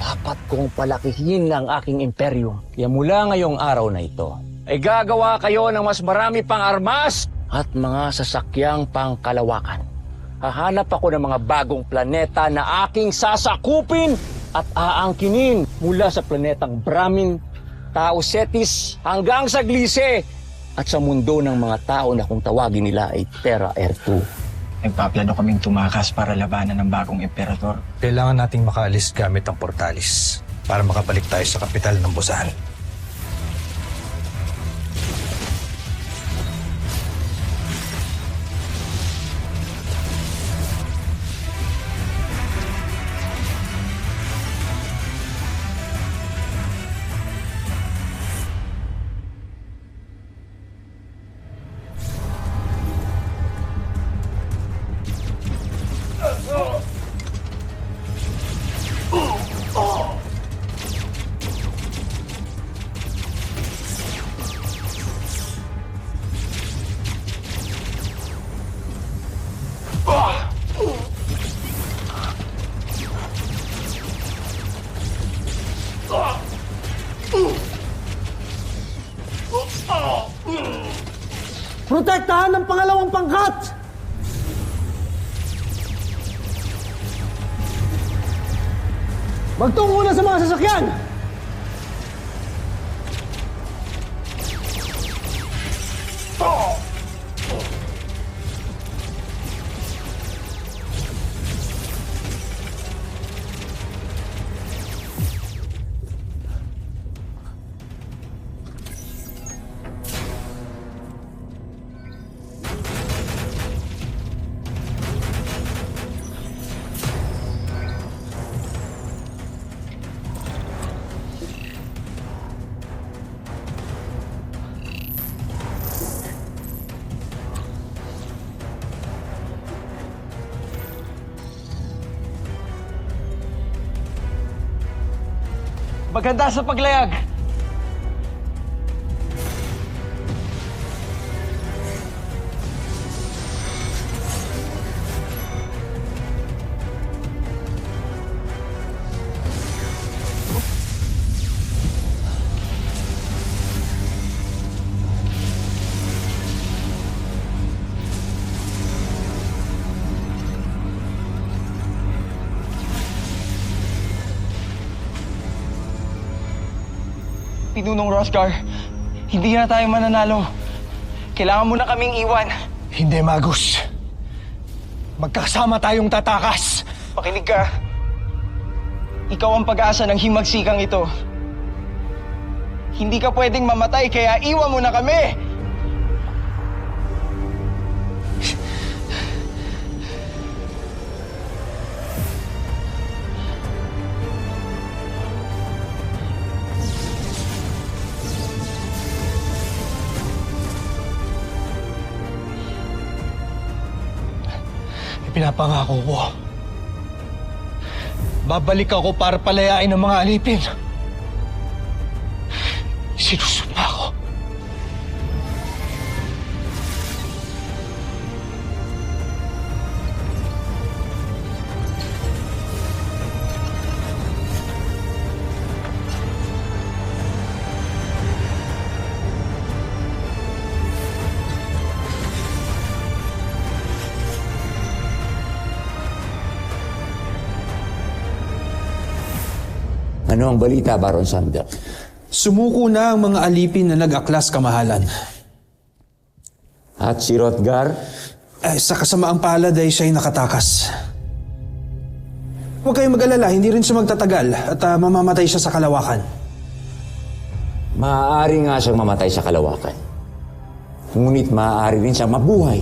dapat kong palakihin ang aking imperyo. Kaya mula ngayong araw na ito, ay gagawa kayo ng mas marami pang armas at mga sasakyang pangkalawakan. Hahanap ako ng mga bagong planeta na aking sasakupin at aangkinin mula sa planetang Brahmin, Tao Cetis hanggang sa Gliese at sa mundo ng mga tao na kung tawagin nila ay Terra Ertu. Nagpaplano kaming tumakas para labanan ng bagong emperador. Kailangan nating makaalis gamit ang portalis para makabalik tayo sa kapital ng Busan. Protektahan ang pangalawang pangkat! Magtungo na sa mga sasakyan! Maganda sa paglayag! Pinunong Rosgar, hindi na tayo mananalo. Kailangan mo na kaming iwan. Hindi, Magus. Magkasama tayong tatakas. Pakinig ka. Ikaw ang pag-asa ng himagsikang ito. Hindi ka pwedeng mamatay, kaya iwan mo na kami! Pinapangako ko. Babalik ako para palayain ang mga alipin. Sinusumpa ko. Ano ang balita, Baron Samder? Sumuko na ang mga alipin na nag-aklas kamahalan. At si Rotgar? Sa kasamaang palad ay siya'y nakatakas. Huwag kayong mag-alala, hindi rin siya magtatagal at mamamatay siya sa kalawakan. Maaari nga siyang mamatay sa kalawakan. Ngunit maaari rin siyang mabuhay.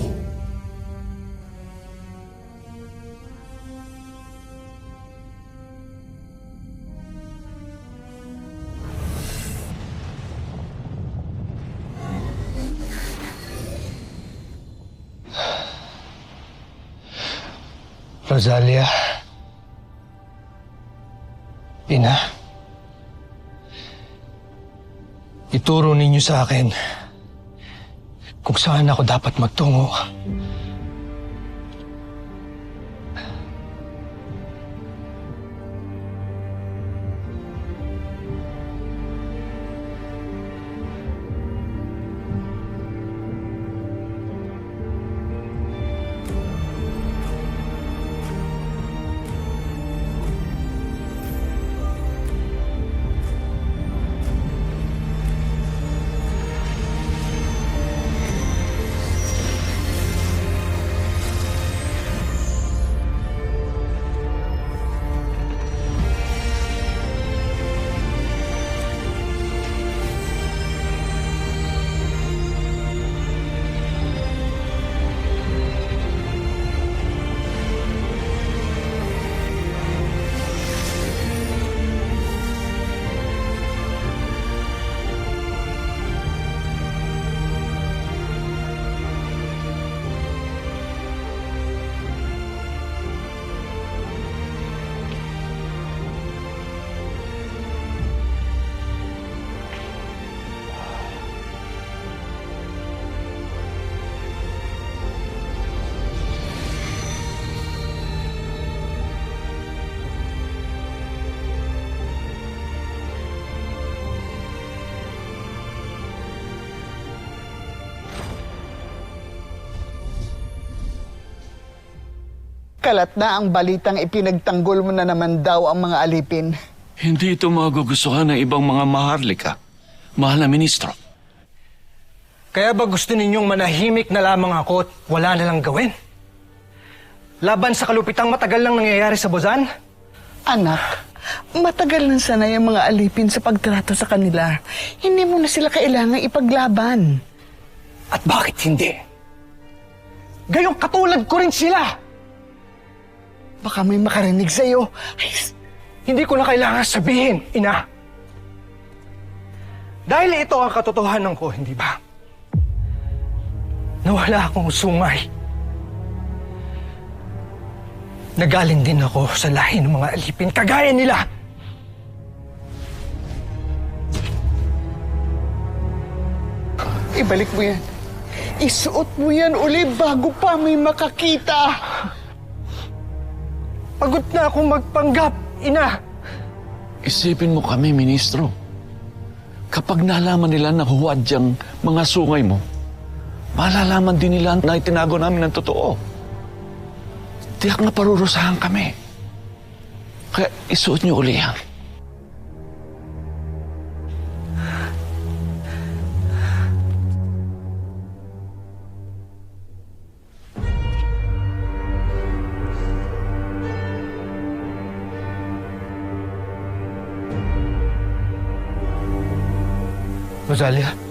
Rosalia. Ina. Ituro ninyo sa akin kung saan ako dapat magtungo. Kalat na ang balitang ipinagtanggol mo na naman daw ang mga alipin. Hindi ito magugustuhan ng ibang mga maharlika. Mahal na ministro. Kaya ba gusto ninyong manahimik na lamang ako at wala na lang gawin? Laban sa kalupitang matagal lang nangyayari sa Bozan? Anak, matagal na sanay ang mga alipin sa pagtrato sa kanila. Hindi mo na sila kailangang ipaglaban. At bakit hindi? Gayong katulad ko rin sila! Baka may makarinig sa'yo. Ay, Hindi ko na kailangan sabihin, ina. Dahil ito ang katotohanan ko, hindi ba? Nawala akong sungay. Nagaling din ako sa lahi ng mga alipin, kagaya nila. ibalik mo yan. Isuot mo yan uli bago pa may makakita. Pagod na akong magpanggap, ina. Isipin mo kami, ministro. Kapag nalaman nila na huwad yung mga sungay mo, malalaman din nila na itinago namin ng totoo. Tiyak na parurusahan kami. Kaya isuot niyo uli yan. Rosalia?